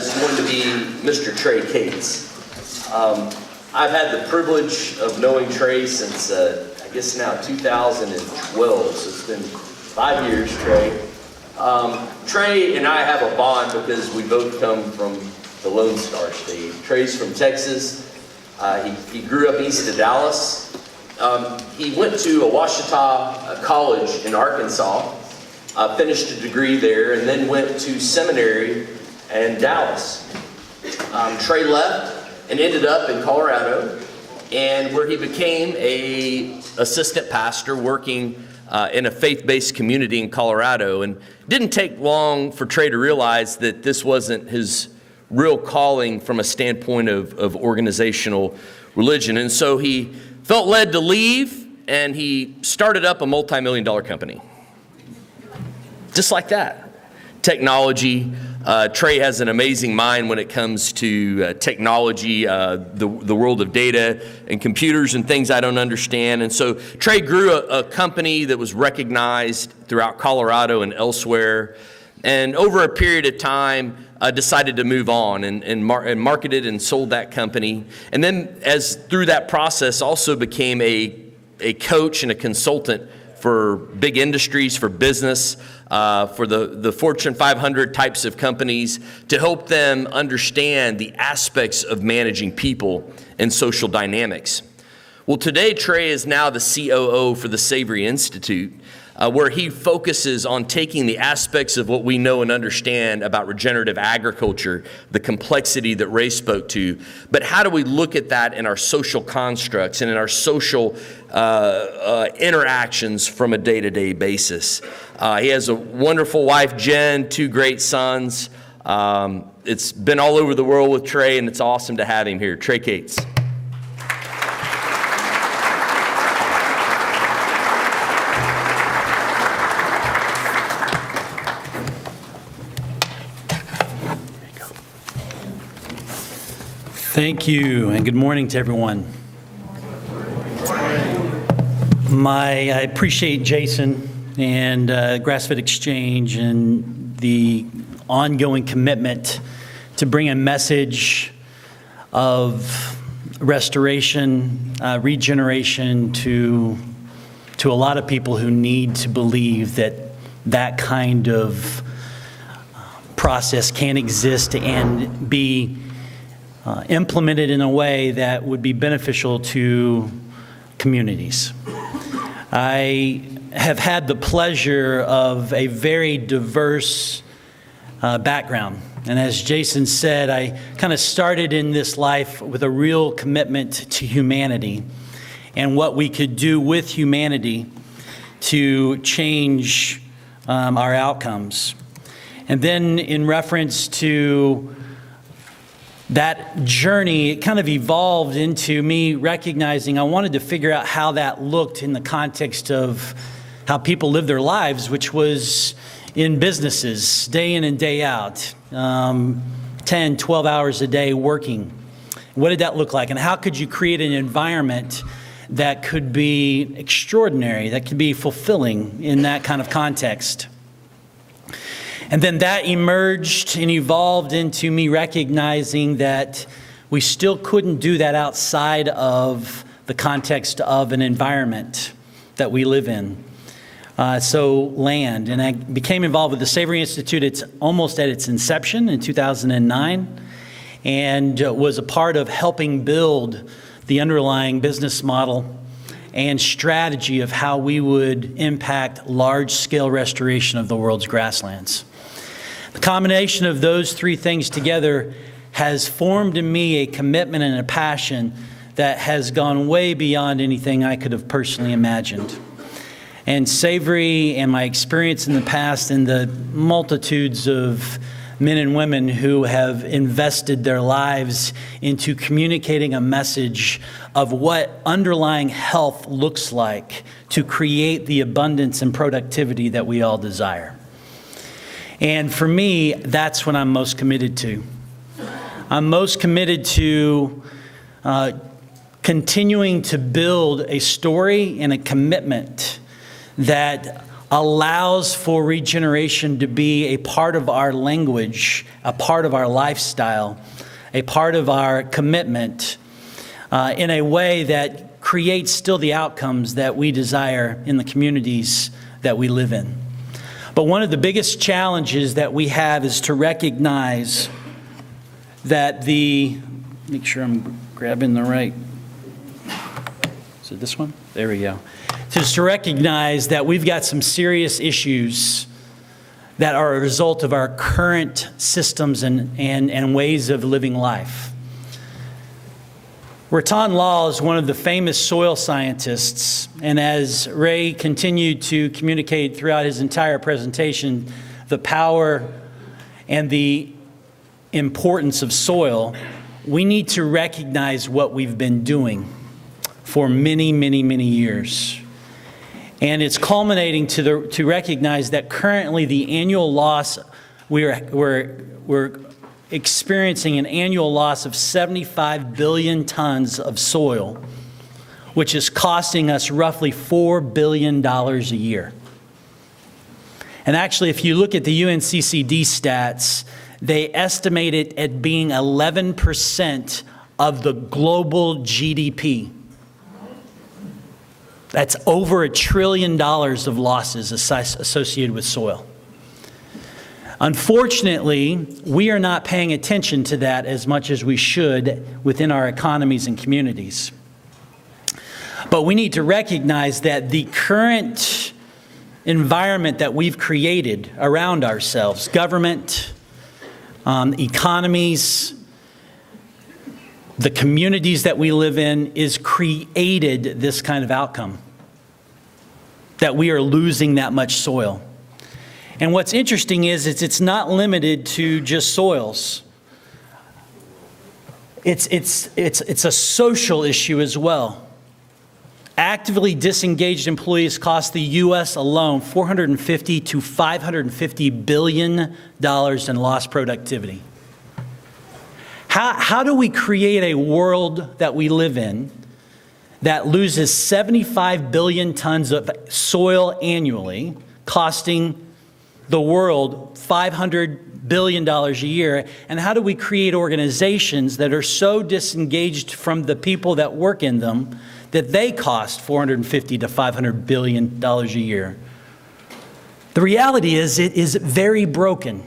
is going to be Mr. Trey Cates. I've had the privilege of knowing Trey since, I guess now 2012, so it's been 5 years, Trey. Trey and I have a bond because we both come from the Lone Star State. Trey's from Texas. He grew up east of Dallas. He went to Ouachita College in Arkansas, finished a degree there, and then went to seminary in Dallas. Trey left and ended up in Colorado, and where he became an assistant pastor working in a faith-based community in Colorado. And it didn't take long for Trey to realize that this wasn't his real calling from a standpoint of organizational religion. And so he felt led to leave, and he started up a multi-million-dollar company. Just like that. Technology. Trey has an amazing mind when it comes to technology, the world of data and computers and things I don't understand. And so Trey grew a company that was recognized throughout Colorado and elsewhere. And over a period of time, decided to move on and marketed and sold that company. And then as through that process also became a coach and a consultant for big industries, for business, for the Fortune 500 types of companies, to help them understand the aspects of managing people and social dynamics. Well, today Trey is now the COO for the Savory Institute, where he focuses on taking the aspects of what we know and understand about regenerative agriculture, the complexity that Ray spoke to, but how do we look at that in our social constructs and in our social interactions from a day-to-day basis. He has a wonderful wife, Jen, 2 great sons. It's been all over the world with Trey, and it's awesome to have him here. Trey Cates. Thank you, and good morning to everyone. I appreciate Jason and Grass-Fed Exchange and the ongoing commitment to bring a message of restoration, regeneration to a lot of people who need to believe that that kind of process can exist and be implemented in a way that would be beneficial to communities. I have had the pleasure of a very diverse background. And as Jason said, I kind of started in this life with a real commitment to humanity and what we could do with humanity to change our outcomes. And then in reference to that journey, it kind of evolved into me recognizing I wanted to figure out how that looked in the context of how people live their lives, which was in businesses, day in and day out, 10, 12 hours a day working. What did that look like? And how could you create an environment that could be extraordinary, that could be fulfilling in that kind of context? And then that emerged and evolved into me recognizing that we still couldn't do that outside of the context of an environment that we live in. So land. And I became involved with the Savory Institute. It's almost at its inception in 2009, and was a part of helping build the underlying business model and strategy of how we would impact large-scale restoration of the world's grasslands. The combination of those 3 things together has formed in me a commitment and a passion that has gone way beyond anything I could have personally imagined. And Savory and my experience in the past and the multitudes of men and women who have invested their lives into communicating a message of what underlying health looks like to create the abundance and productivity that we all desire. And for me, that's what I'm most committed to. I'm most committed to continuing to build a story and a commitment that allows for regeneration to be a part of our language, a part of our lifestyle, a part of our commitment in a way that creates still the outcomes that we desire in the communities that we live in. But one of the biggest challenges that we have is to recognize that make sure I'm grabbing the right, is it this one? There we go. Just to recognize that we've got some serious issues that are a result of our current systems and ways of living life. Rattan Lal is one of the famous soil scientists, and as Ray continued to communicate throughout his entire presentation, the power and the importance of soil, we need to recognize what we've been doing for many, many, many years. And it's culminating to recognize that currently the annual loss, we're experiencing an annual loss of 75 billion tons of soil, which is costing us roughly $4 billion a year. And actually, if you look at the UNCCD stats, they estimate it at being 11% of the global GDP. That's over $1 trillion of losses associated with soil. Unfortunately, we are not paying attention to that as much as we should within our economies and communities. But we need to recognize that the current environment that we've created around ourselves, government, economies, the communities that we live in, is created this kind of outcome, that we are losing that much soil. And what's interesting is it's not limited to just soils. It's a social issue as well. Actively disengaged employees cost the U.S. alone $450 to $550 billion in lost productivity. How do we create a world that we live in that loses 75 billion tons of soil annually, costing the world $500 billion a year? And how do we create organizations that are so disengaged from the people that work in them that they cost $450 to $500 billion a year? The reality is it is very broken.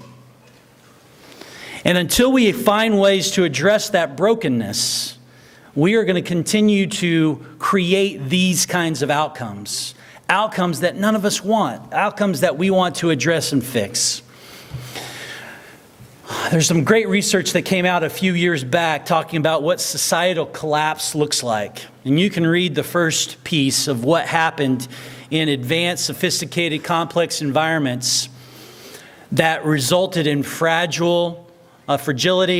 And until we find ways to address that brokenness, we are going to continue to create these kinds of outcomes that none of us want, outcomes that we want to address and fix. There's some great research that came out a few years back talking about what societal collapse looks like. And you can read the first piece of what happened in advanced, sophisticated, complex environments that resulted in fragility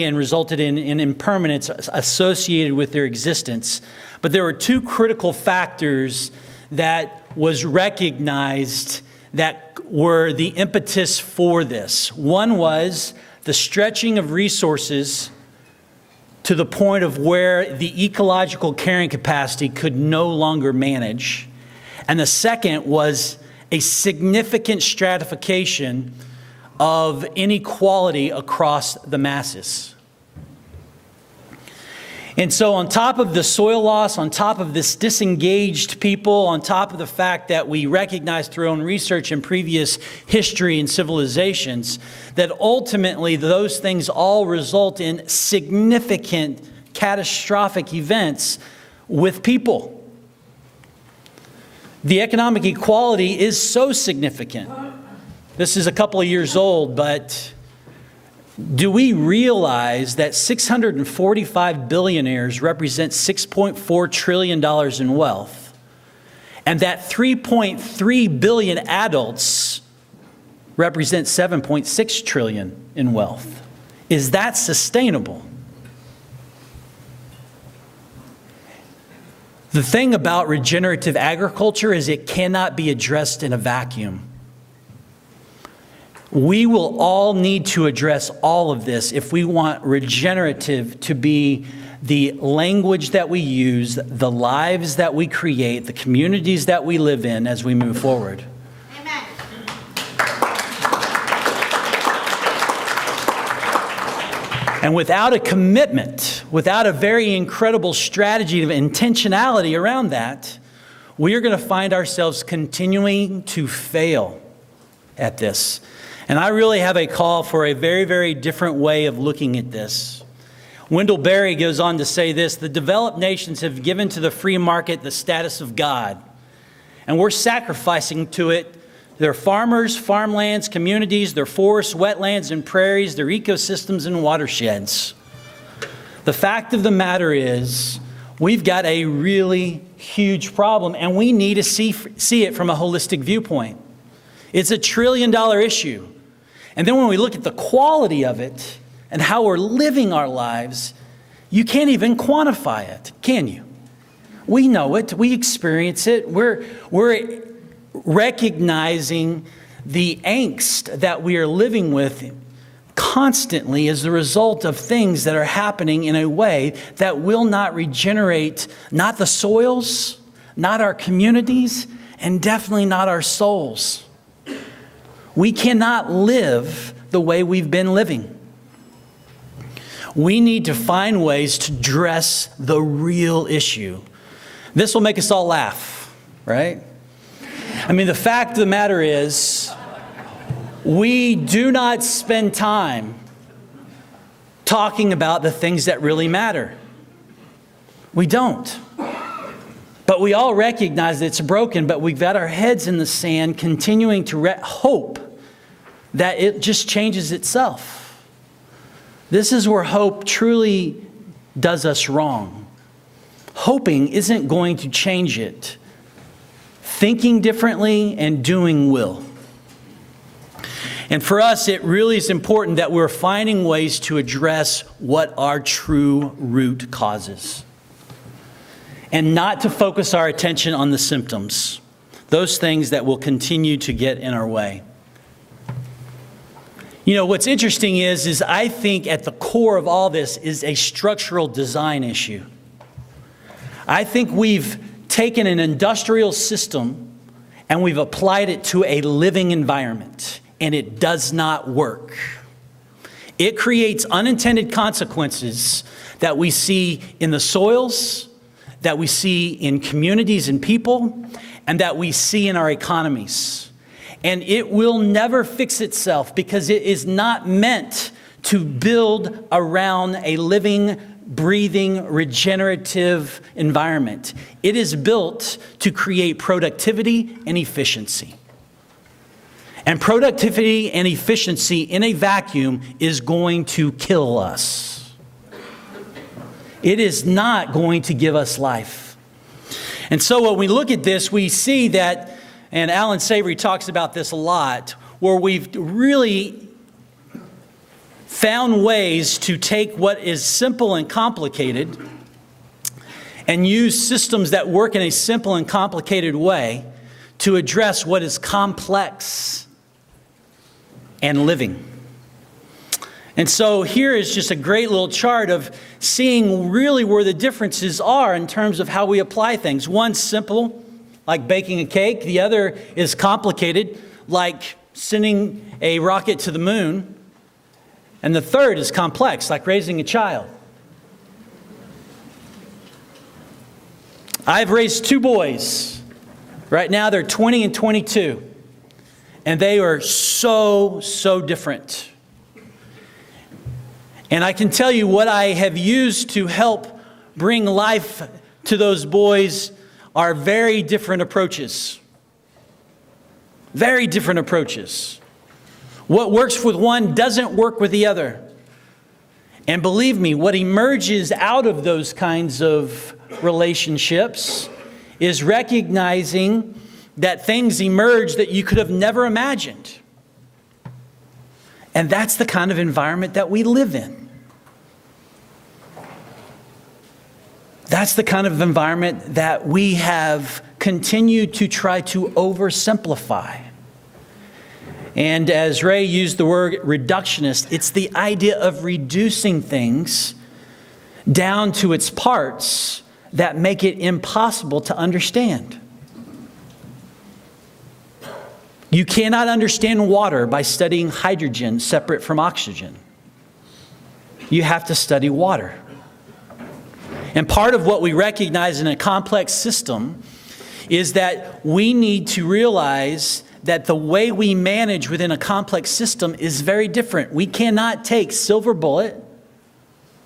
and resulted in impermanence associated with their existence. But there were two critical factors that was recognized that were the impetus for this. One was the stretching of resources to the point of where the ecological carrying capacity could no longer manage. And the second was a significant stratification of inequality across the masses. And so on top of the soil loss, on top of this disengaged people, on top of the fact that we recognize through our own research and previous history and civilizations, that ultimately those things all result in significant catastrophic events with people. The economic equality is so significant. This is a couple of years old, but do we realize that 645 billionaires represent $6.4 trillion in wealth, and that 3.3 billion adults represent $7.6 trillion in wealth? Is that sustainable? The thing about regenerative agriculture is it cannot be addressed in a vacuum. We will all need to address all of this if we want regenerative to be the language that we use, the lives that we create, the communities that we live in as we move forward. Amen. And without a commitment, without a very incredible strategy of intentionality around that, we are going to find ourselves continuing to fail at this. And I really have a call for a very, very different way of looking at this. Wendell Berry goes on to say this: the developed nations have given to the free market the status of God, and we're sacrificing to it their farmers, farmlands, communities, their forests, wetlands, and prairies, their ecosystems and watersheds. The fact of the matter is, we've got a really huge problem, and we need to see it from a holistic viewpoint. It's a $1 trillion issue. And then when we look at the quality of it and how we're living our lives, you can't even quantify it, can you? We know it. We experience it. We're recognizing the angst that we are living with constantly as a result of things that are happening in a way that will not regenerate, not the soils, not our communities, and definitely not our souls. We cannot live the way we've been living. We need to find ways to address the real issue. This will make us all laugh, right? I mean, the fact of the matter is, we do not spend time talking about the things that really matter. We don't. But we all recognize that it's broken, but we've got our heads in the sand, continuing to hope that it just changes itself. This is where hope truly does us wrong. Hoping isn't going to change it. Thinking differently and doing will. And for us, it really is important that we're finding ways to address what our true root causes. And not to focus our attention on the symptoms, those things that will continue to get in our way. You know, what's interesting is I think at the core of all this is a structural design issue. I think we've taken an industrial system and we've applied it to a living environment, and it does not work. It creates unintended consequences that we see in the soils, that we see in communities and people, and that we see in our economies. And it will never fix itself because it is not meant to build around a living, breathing, regenerative environment. It is built to create productivity and efficiency. And productivity and efficiency in a vacuum is going to kill us. It is not going to give us life. And so when we look at this, we see that, and Alan Savory talks about this a lot, where we've really found ways to take what is simple and complicated and use systems that work in a simple and complicated way to address what is complex and living. And so here is just a great little chart of seeing really where the differences are in terms of how we apply things. One's simple, like baking a cake. The other is complicated, like sending a rocket to the moon. And the third is complex, like raising a child. I've raised two boys. Right now they're 20 and 22. And they are so different. And I can tell you what I have used to help bring life to those boys are very different approaches. Very different approaches. What works with one doesn't work with the other. And believe me, what emerges out of those kinds of relationships is recognizing that things emerge that you could have never imagined. And that's the kind of environment that we live in. That's the kind of environment that we have continued to try to oversimplify. And as Ray used the word reductionist, it's the idea of reducing things down to its parts that make it impossible to understand. You cannot understand water by studying hydrogen separate from oxygen. you have to study water. And part of what we recognize in a complex system is that we need to realize that the way we manage within a complex system is very different. We cannot take silver bullet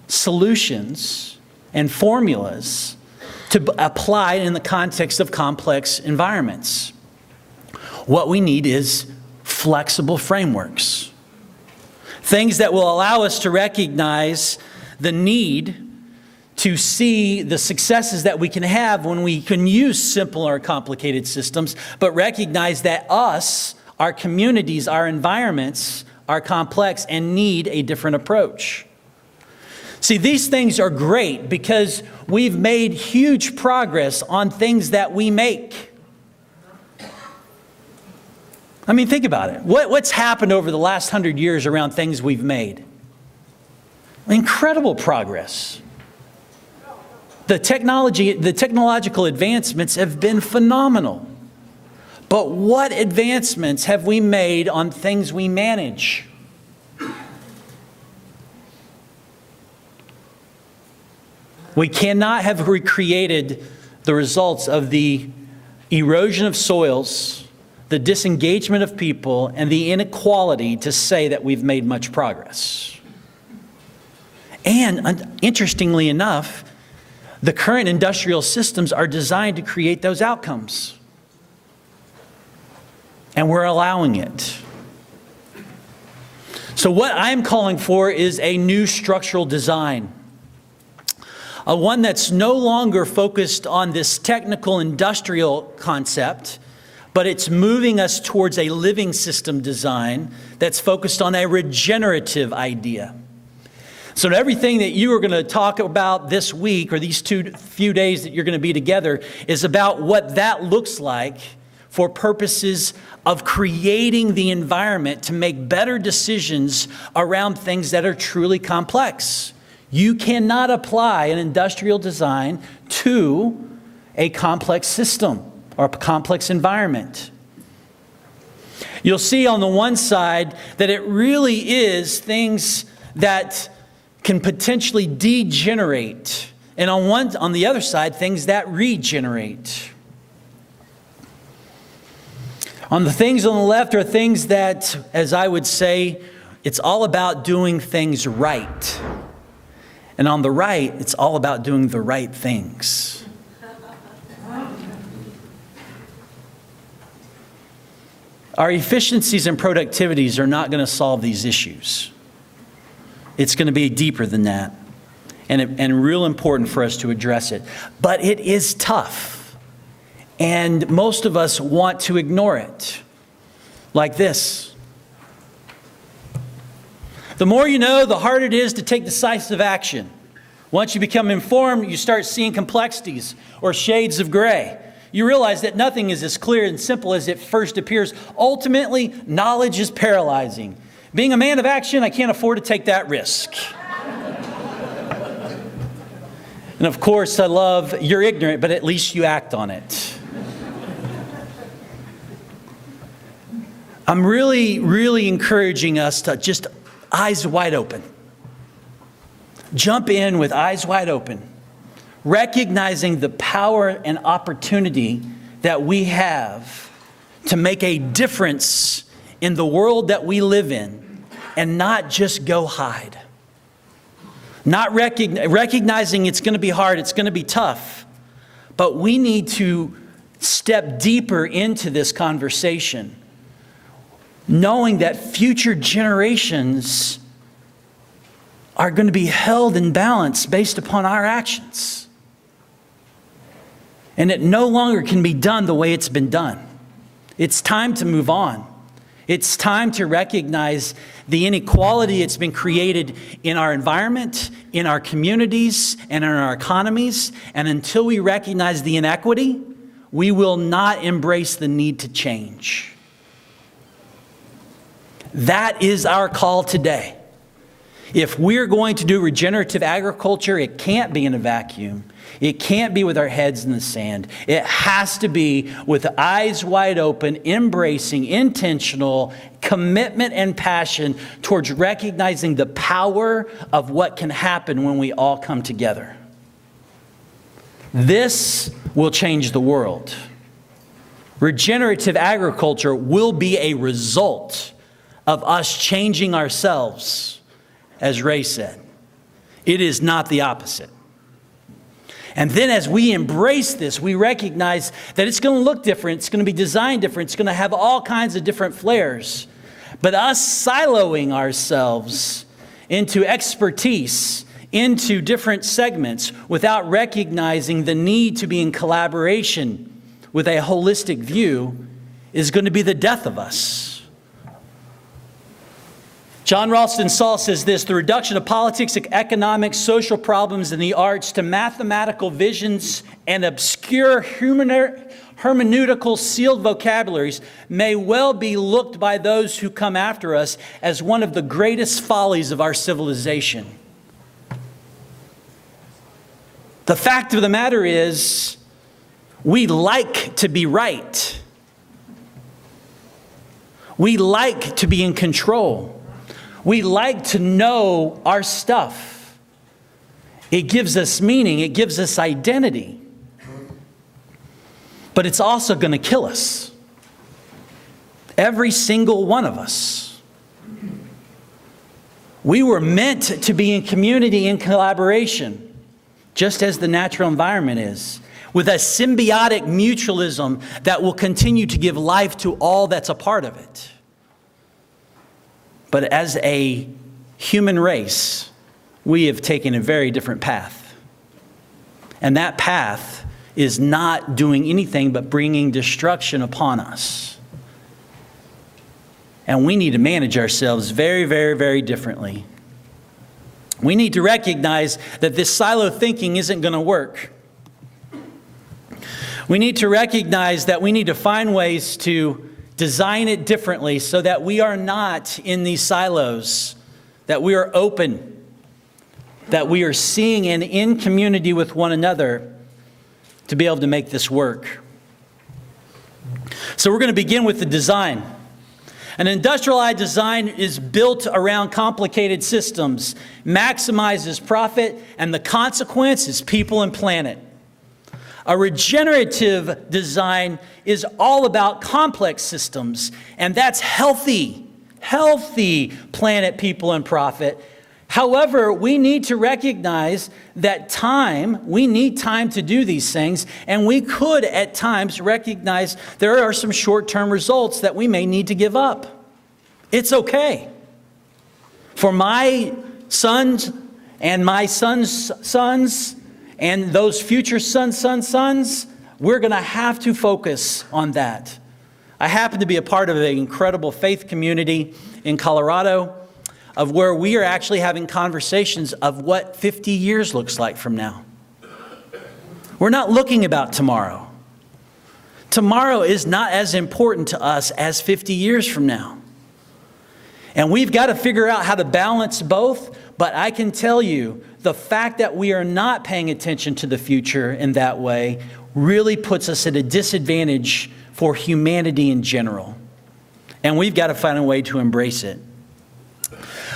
solutions and formulas to apply in the context of complex environments. What we need is flexible frameworks. Things that will allow us to recognize the need to see the successes that we can have when we can use simple or complicated systems, but recognize that our communities, our environments are complex and need a different approach. See, these things are great because we've made huge progress on things that we make. I mean, think about it. What's happened over the last 100 years around things we've made? Incredible progress. The technological advancements have been phenomenal. But what advancements have we made on things we manage? We cannot have recreated the results of the erosion of soils, the disengagement of people, and the inequality to say that we've made much progress. And interestingly enough, the current industrial systems are designed to create those outcomes. And we're allowing it. So what I'm calling for is a new structural design. One that's no longer focused on this technical industrial concept, but it's moving us towards a living system design that's focused on a regenerative idea. So everything that you are going to talk about this week or these few days that you're going to be together is about what that looks like for purposes of creating the environment to make better decisions around things that are truly complex. You cannot apply an industrial design to a complex system or a complex environment. You'll see on the one side that it really is things that can potentially degenerate, and on the other side, things that regenerate. On the things on the left are things that, as I would say, it's all about doing things right. And on the right, it's all about doing the right things. Our efficiencies and productivities are not going to solve these issues. It's going to be deeper than that, and real important for us to address it. But it is tough, and most of us want to ignore it, like this. The more you know, the harder it is to take decisive action. Once you become informed, you start seeing complexities or shades of gray. You realize that nothing is as clear and simple as it first appears. Ultimately, knowledge is paralyzing. Being a man of action, I can't afford to take that risk. And of course, I love, you're ignorant, but at least you act on it. I'm really, really encouraging us to just eyes wide open. Jump in with eyes wide open, recognizing the power and opportunity that we have to make a difference in the world that we live in, and not just go hide. Not recognizing it's going to be hard, it's going to be tough, but we need to step deeper into this conversation, knowing that future generations are going to be held in balance based upon our actions. And it no longer can be done the way it's been done. It's time to move on. It's time to recognize the inequality that's been created in our environment, in our communities, and in our economies. And until we recognize the inequity, we will not embrace the need to change. That is our call today. If we're going to do regenerative agriculture, it can't be in a vacuum. It can't be with our heads in the sand. It has to be with eyes wide open, embracing intentional commitment and passion towards recognizing the power of what can happen when we all come together. This will change the world. Regenerative agriculture will be a result of us changing ourselves, as Ray said. It is not the opposite. And then as we embrace this, we recognize that it's going to look different. It's going to be designed different. It's going to have all kinds of different flares. But us siloing ourselves into expertise, into different segments, without recognizing the need to be in collaboration with a holistic view, is going to be the death of us. John Ralston Saul says this: the reduction of politics, economics, social problems, and the arts to mathematical visions and obscure hermeneutical sealed vocabularies may well be looked by those who come after us as one of the greatest follies of our civilization. The fact of the matter is, we like to be right. We like to be in control. We like to know our stuff. It gives us meaning. It gives us identity. But it's also going to kill us. Every single one of us. We were meant to be in community and collaboration, just as the natural environment is, with a symbiotic mutualism that will continue to give life to all that's a part of it. But as a human race, we have taken a very different path. And that path is not doing anything but bringing destruction upon us. And we need to manage ourselves very, very, very differently. We need to recognize that this silo thinking isn't going to work. We need to recognize that we need to find ways to design it differently so that we are not in these silos, that we are open, that we are seeing and in community with one another to be able to make this work. So we're going to begin with the design. An industrialized design is built around complicated systems, maximizes profit, and the consequence is people and planet. A regenerative design is all about complex systems, and that's healthy planet, people, and profit. However, we need to recognize that we need time to do these things, and we could at times recognize there are some short-term results that we may need to give up. It's okay. For my sons and my sons' sons, and those future sons, we're going to have to focus on that. I happen to be a part of an incredible faith community in Colorado, of where we are actually having conversations of what 50 years looks like from now. We're not looking about tomorrow. Tomorrow is not as important to us as 50 years from now. And we've got to figure out how to balance both, but I can tell you, the fact that we are not paying attention to the future in that way really puts us at a disadvantage for humanity in general. And we've got to find a way to embrace it.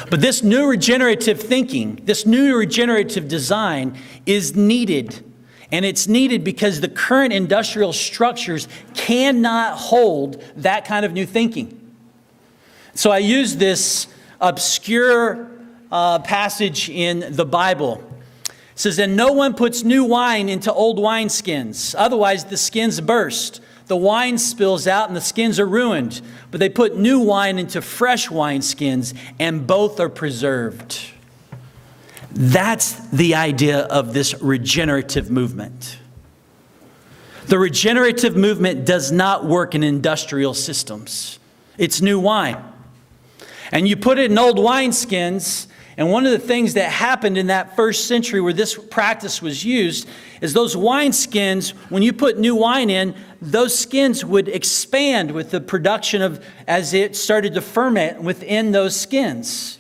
But this new regenerative thinking, this new regenerative design is needed. And it's needed because the current industrial structures cannot hold that kind of new thinking. So I use this obscure passage in the Bible. It says, and no one puts new wine into old wineskins. Otherwise, the skins burst. The wine spills out and the skins are ruined. But they put new wine into fresh wineskins and both are preserved. That's the idea of this regenerative movement. The regenerative movement does not work in industrial systems. It's new wine. And you put it in old wineskins. And one of the things that happened in that first century where this practice was used is those wineskins, when you put new wine in, those skins would expand with the production of, as it started to ferment within those skins.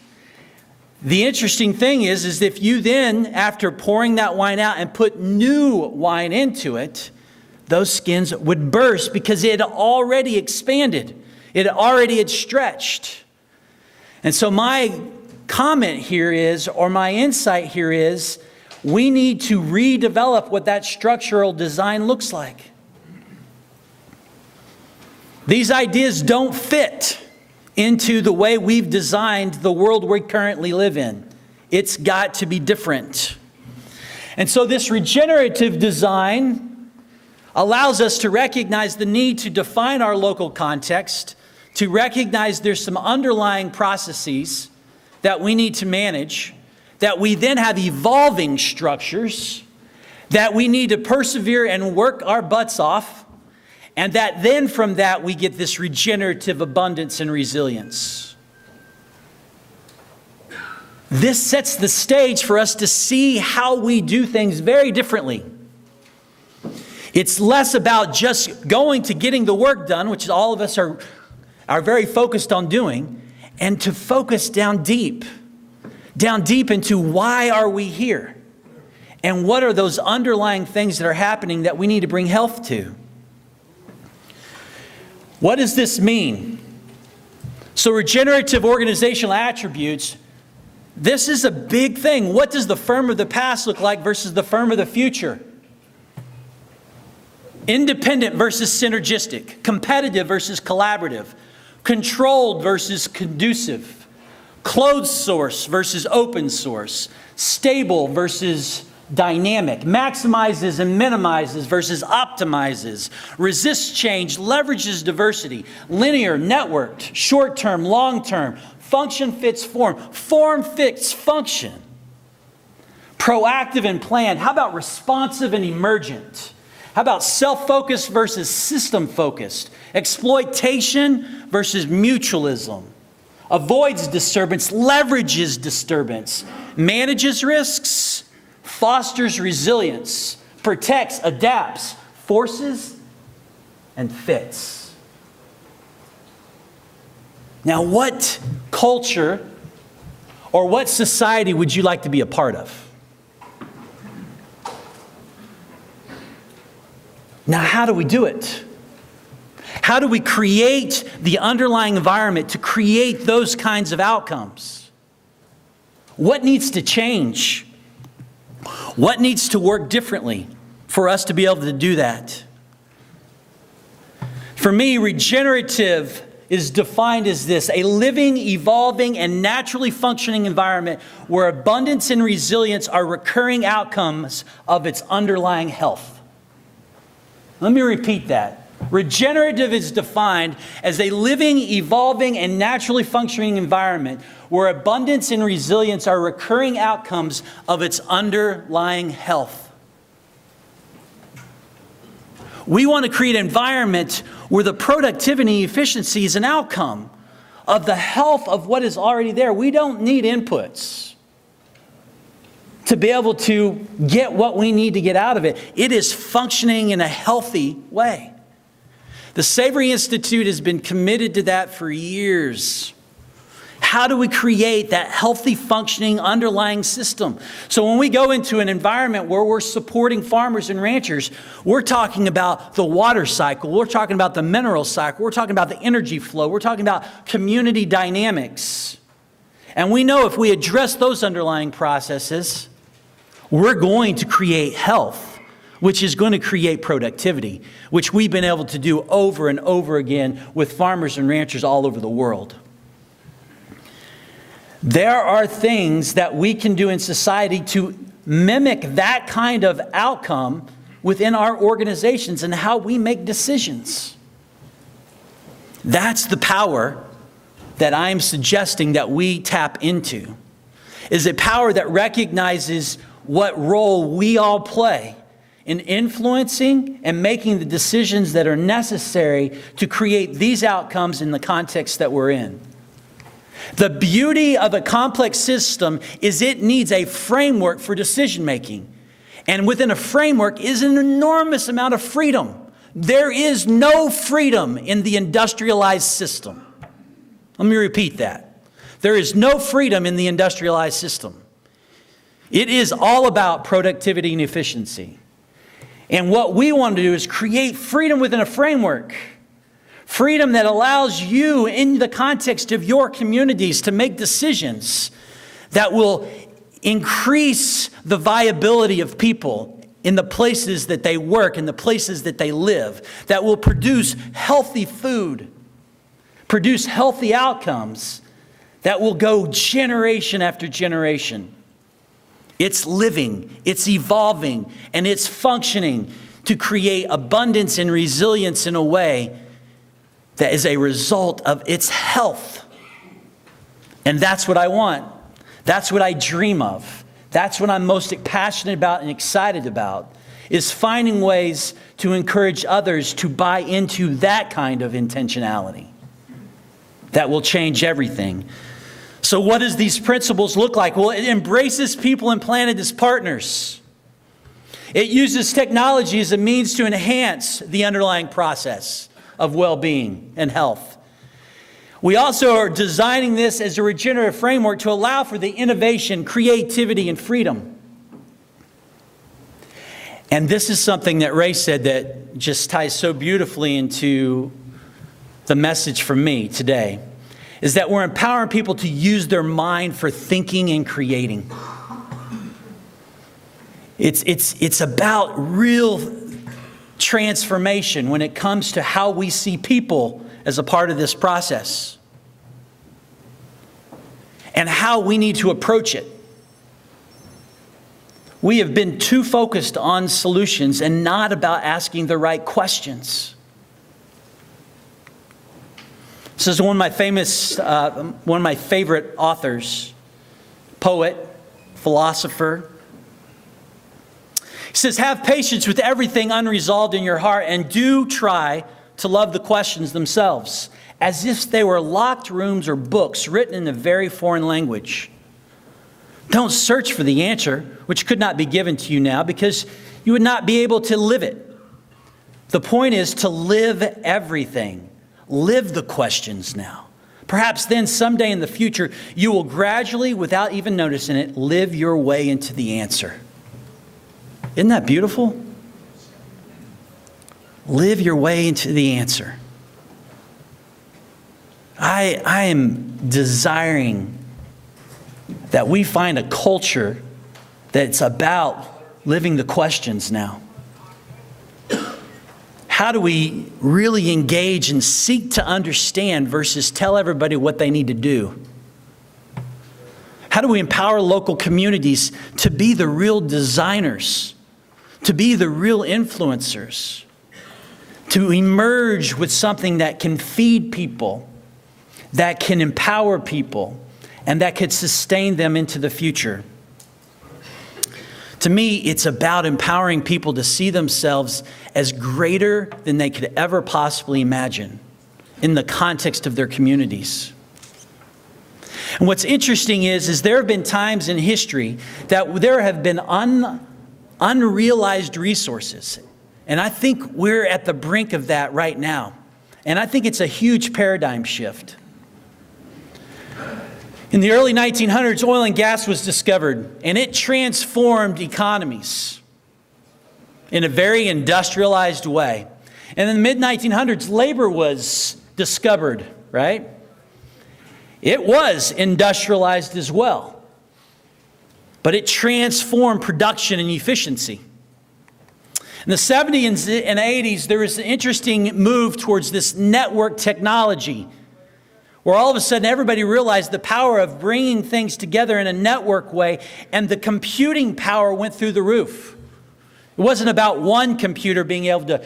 The interesting thing is if you then, after pouring that wine out and put new wine into it, those skins would burst because it had already expanded. It already had stretched. And so my comment here is, or my insight here is, we need to redevelop what that structural design looks like. These ideas don't fit into the way we've designed the world we currently live in. It's got to be different. And so this regenerative design allows us to recognize the need to define our local context, to recognize there's some underlying processes that we need to manage, that we then have evolving structures, that we need to persevere and work our butts off, and that then from that we get this regenerative abundance and resilience. This sets the stage for us to see how we do things very differently. It's less about just going to getting the work done, which all of us are very focused on doing, and to focus down deep into why are we here? And what are those underlying things that are happening that we need to bring health to? What does this mean? So regenerative organizational attributes, this is a big thing. What does the firm of the past look like versus the firm of the future? Independent versus synergistic, competitive versus collaborative, controlled versus conducive, closed source versus open source, stable versus dynamic, maximizes and minimizes versus optimizes, resists change, leverages diversity, linear, networked, short-term, long-term, function fits form, form fits function, proactive and planned. How about responsive and emergent? How about self-focused versus system-focused, exploitation versus mutualism, avoids disturbance, leverages disturbance, manages risks, fosters resilience, protects, adapts, forces, and fits. Now, what culture or what society would you like to be a part of? Now, how do we do it? How do we create the underlying environment to create those kinds of outcomes? What needs to change? What needs to work differently for us to be able to do that? For me, regenerative is defined as this: a living, evolving, and naturally functioning environment where abundance and resilience are recurring outcomes of its underlying health. Let me repeat that. Regenerative is defined as a living, evolving, and naturally functioning environment where abundance and resilience are recurring outcomes of its underlying health. We want to create an environment where the productivity and efficiency is an outcome of the health of what is already there. We don't need inputs to be able to get what we need to get out of it. It is functioning in a healthy way. The Savory Institute has been committed to that for years. How do we create that healthy, functioning, underlying system? So when we go into an environment where we're supporting farmers and ranchers, we're talking about the water cycle, we're talking about the mineral cycle, we're talking about the energy flow, we're talking about community dynamics. And we know if we address those underlying processes, we're going to create health, which is going to create productivity, which we've been able to do over and over again with farmers and ranchers all over the world. There are things that we can do in society to mimic that kind of outcome within our organizations and how we make decisions. That's the power that I'm suggesting that we tap into, is a power that recognizes what role we all play in influencing and making the decisions that are necessary to create these outcomes in the context that we're in. The beauty of a complex system is it needs a framework for decision making. And within a framework is an enormous amount of freedom. There is no freedom in the industrialized system. Let me repeat that. There is no freedom in the industrialized system. It is all about productivity and efficiency. And what we want to do is create freedom within a framework. Freedom that allows you, in the context of your communities, to make decisions that will increase the viability of people in the places that they work, in the places that they live, that will produce healthy food, produce healthy outcomes that will go generation after generation. It's living, it's evolving, and it's functioning to create abundance and resilience in a way that is a result of its health. And that's what I want. That's what I dream of. That's what I'm most passionate about and excited about, is finding ways to encourage others to buy into that kind of intentionality that will change everything. So what does these principles look like? Well, it embraces people and planet as partners. It uses technology as a means to enhance the underlying process of well-being and health. We also are designing this as a regenerative framework to allow for the innovation, creativity, and freedom. And this is something that Ray said that just ties so beautifully into the message from me today, is that we're empowering people to use their mind for thinking and creating. It's about real transformation when it comes to how we see people as a part of this process and how we need to approach it. We have been too focused on solutions and not about asking the right questions. This is one of my favorite authors, poet, philosopher. He says, have patience with everything unresolved in your heart, and do try to love the questions themselves, as if they were locked rooms or books written in a very foreign language. Don't search for the answer, which could not be given to you now, because you would not be able to live it. The point is to live everything. Live the questions now. Perhaps then someday in the future, you will gradually, without even noticing it, live your way into the answer. Isn't that beautiful? Live your way into the answer. I am desiring that we find a culture that's about living the questions now. How do we really engage and seek to understand versus tell everybody what they need to do? How do we empower local communities to be the real designers, to be the real influencers, to emerge with something that can feed people, that can empower people, and that could sustain them into the future? To me, it's about empowering people to see themselves as greater than they could ever possibly imagine in the context of their communities. And what's interesting is there have been times in history that there have been unrealized resources. And I think we're at the brink of that right now. And I think it's a huge paradigm shift. In the early 1900s, oil and gas was discovered, and it transformed economies in a very industrialized way. And in the mid-1900s, labor was discovered, right? It was industrialized as well, but it transformed production and efficiency. In the 70s and 80s, there was an interesting move towards this network technology, where all of a sudden everybody realized the power of bringing things together in a network way, and the computing power went through the roof. It wasn't about one computer being able to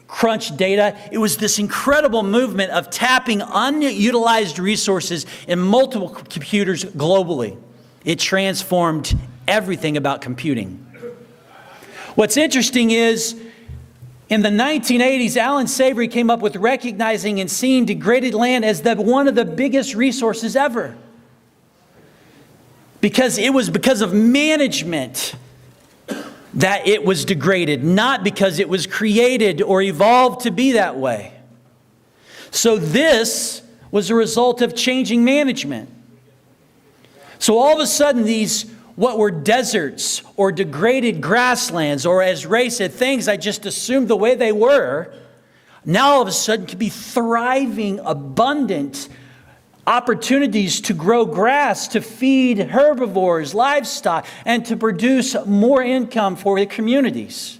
crunch data. It was this incredible movement of tapping unutilized resources in multiple computers globally. It transformed everything about computing. What's interesting is, in the 1980s, Alan Savory came up with recognizing and seeing degraded land as one of the biggest resources ever. Because it was because of management that it was degraded, not because it was created or evolved to be that way. So this was a result of changing management. So all of a sudden, these what were deserts or degraded grasslands, or as Ray said, things I just assumed the way they were, now all of a sudden can be thriving, abundant opportunities to grow grass, to feed herbivores, livestock, and to produce more income for the communities.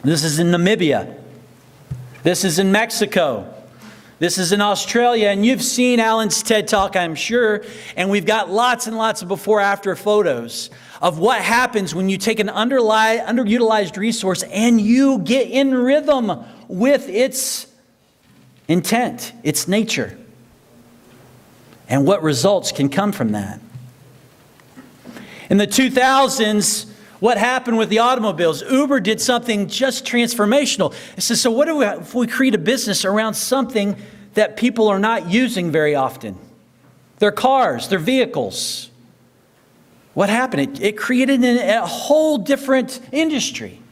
This is in Namibia. This is in Mexico. This is in Australia. And you've seen Alan's TED Talk, I'm sure. And we've got lots and lots of before-after photos of what happens when you take an underutilized resource and you get in rhythm with its intent, its nature, and what results can come from that. In the 2000s, what happened with the automobiles? Uber did something just transformational. It says, so what do we have if we create a business around something that people are not using very often? Their cars, their vehicles. What happened? It created a whole different industry.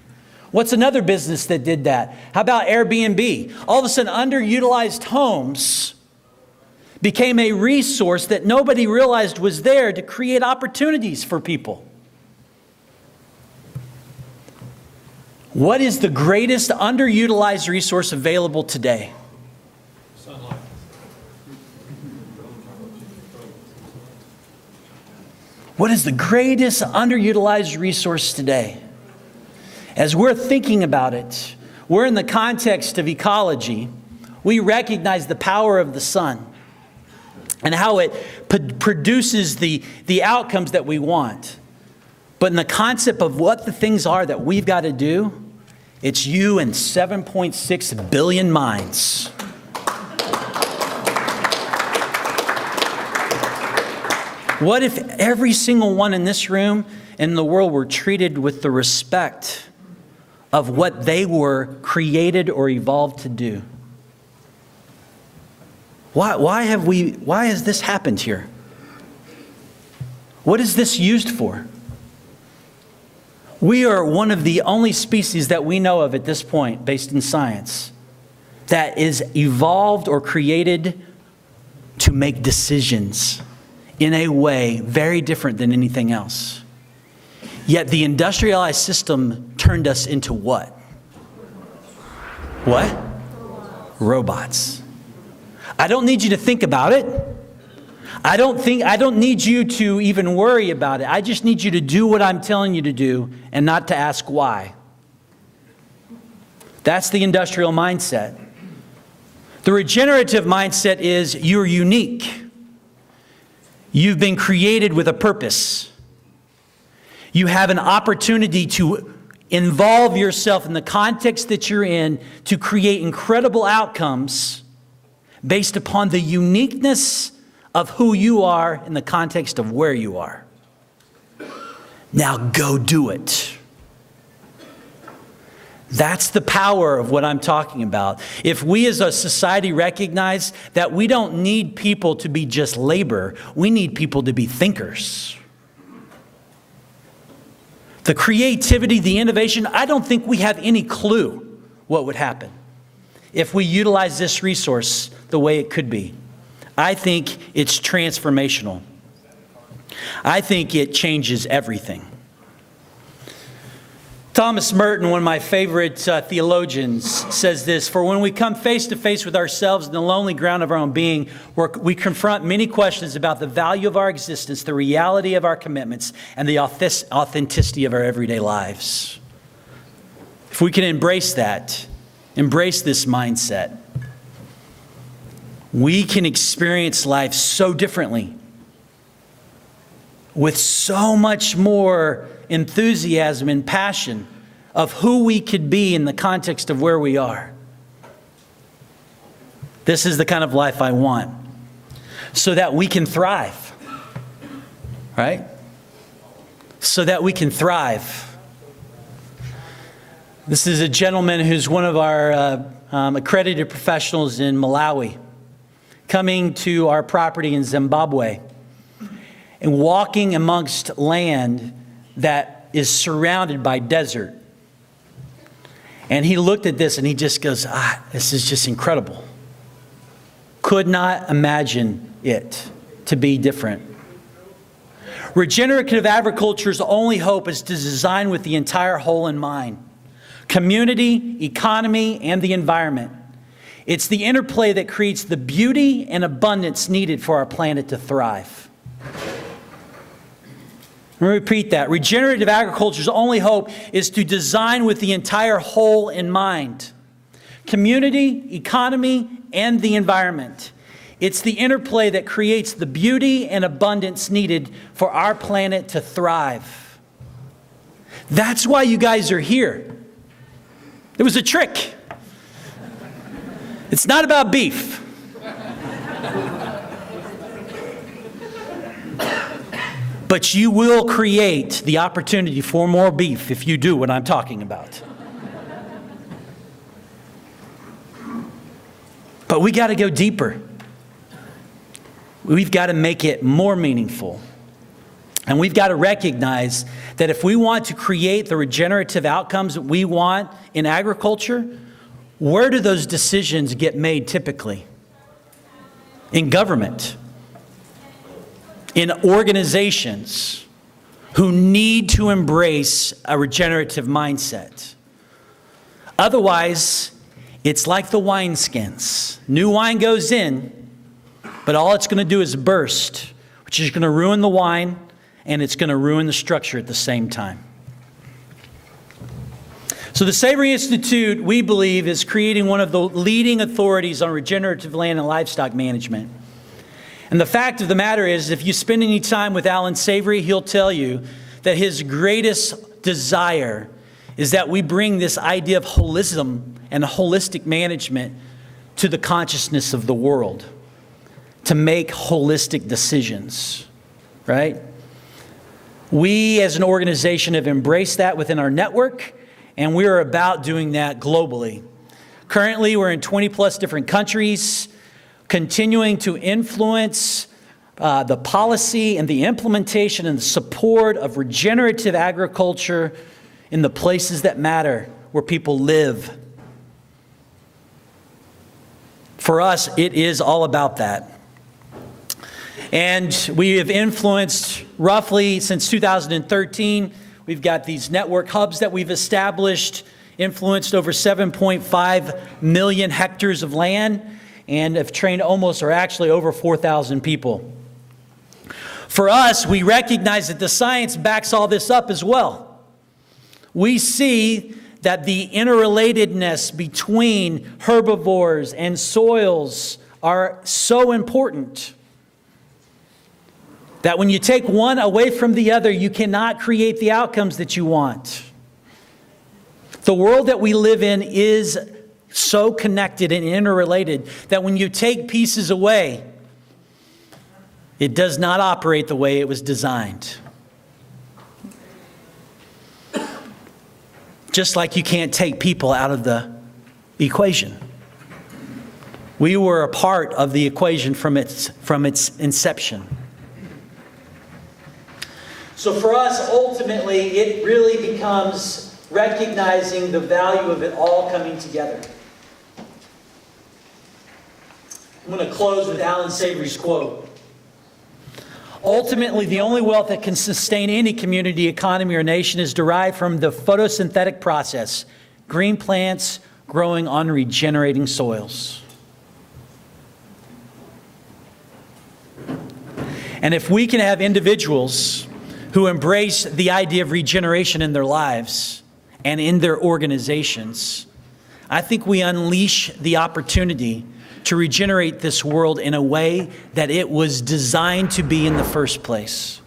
What's another business that did that? How about Airbnb? All of a sudden, underutilized homes became a resource that nobody realized was there to create opportunities for people. What is the greatest underutilized resource available today? Sunlight. What is the greatest underutilized resource today? As we're thinking about it, we're in the context of ecology. We recognize the power of the sun and how it produces the outcomes that we want. But in the concept of what the things are that we've got to do, it's you and 7.6 billion minds. What if every single one in this room and in the world were treated with the respect of what they were created or evolved to do? Why has this happened here? What is this used for? We are one of the only species that we know of at this point, based in science, that is evolved or created to make decisions in a way very different than anything else. Yet the industrialized system turned us into what? What? Robots. I don't need you to think about it. I don't need you to even worry about it. I just need you to do what I'm telling you to do and not to ask why. That's the industrial mindset. The regenerative mindset is you're unique. You've been created with a purpose. You have an opportunity to involve yourself in the context that you're in to create incredible outcomes based upon the uniqueness of who you are in the context of where you are. Now go do it. That's the power of what I'm talking about. If we as a society recognize that we don't need people to be just labor, we need people to be thinkers. The creativity, the innovation, I don't think we have any clue what would happen if we utilize this resource the way it could be. I think it's transformational. I think it changes everything. Thomas Merton, one of my favorite theologians, says this: for when we come face to face with ourselves in the lonely ground of our own being, we confront many questions about the value of our existence, the reality of our commitments, and the authenticity of our everyday lives. If we can embrace that, embrace this mindset, we can experience life so differently, with so much more enthusiasm and passion of who we could be in the context of where we are. This is the kind of life I want, so that we can thrive, right? So that we can thrive. This is a gentleman who's one of our accredited professionals in Malawi, coming to our property in Zimbabwe and walking amongst land that is surrounded by desert. And he looked at this and he just goes, this is just incredible. Could not imagine it to be different. Regenerative agriculture's only hope is to design with the entire whole in mind: community, economy, and the environment. It's the interplay that creates the beauty and abundance needed for our planet to thrive. Let me repeat that. Regenerative agriculture's only hope is to design with the entire whole in mind: community, economy, and the environment. It's the interplay that creates the beauty and abundance needed for our planet to thrive. That's why you guys are here. It was a trick. It's not about beef. But you will create the opportunity for more beef if you do what I'm talking about. But we got to go deeper. We've got to make it more meaningful. And we've got to recognize that if we want to create the regenerative outcomes that we want in agriculture, where do those decisions get made typically? In government. In organizations who need to embrace a regenerative mindset. Otherwise, it's like the wineskins. New wine goes in, but all it's going to do is burst, which is going to ruin the wine, and it's going to ruin the structure at the same time. So the Savory Institute, we believe, is creating one of the leading authorities on regenerative land and livestock management. And the fact of the matter is, if you spend any time with Alan Savory, he'll tell you that his greatest desire is that we bring this idea of holism and holistic management to the consciousness of the world, to make holistic decisions, right? We as an organization have embraced that within our network, and we are about doing that globally. Currently, we're in 20 plus different countries, continuing to influence the policy and the implementation and the support of regenerative agriculture in the places that matter, where people live. For us, it is all about that. And we have influenced roughly since 2013. We've got these network hubs that we've established, influenced over 7.5 million hectares of land, and have trained almost, or actually over 4,000 people. For us, we recognize that the science backs all this up as well. We see that the interrelatedness between herbivores and soils are so important that when you take one away from the other, you cannot create the outcomes that you want. The world that we live in is so connected and interrelated that when you take pieces away, it does not operate the way it was designed. Just like you can't take people out of the equation. We were a part of the equation from its inception. So for us, ultimately, it really becomes recognizing the value of it all coming together. I'm going to close with Alan Savory's quote. Ultimately, the only wealth that can sustain any community, economy, or nation is derived from the photosynthetic process, green plants growing on regenerating soils. And if we can have individuals who embrace the idea of regeneration in their lives and in their organizations, I think we unleash the opportunity to regenerate this world in a way that it was designed to be in the first place.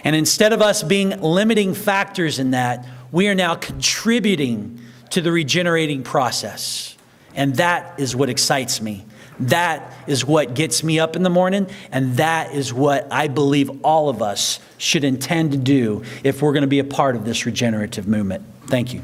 And instead of us being limiting factors in that, we are now contributing to the regenerating process. And that is what excites me. That is what gets me up in the morning, and that is what I believe all of us should intend to do if we're going to be a part of this regenerative movement. Thank you.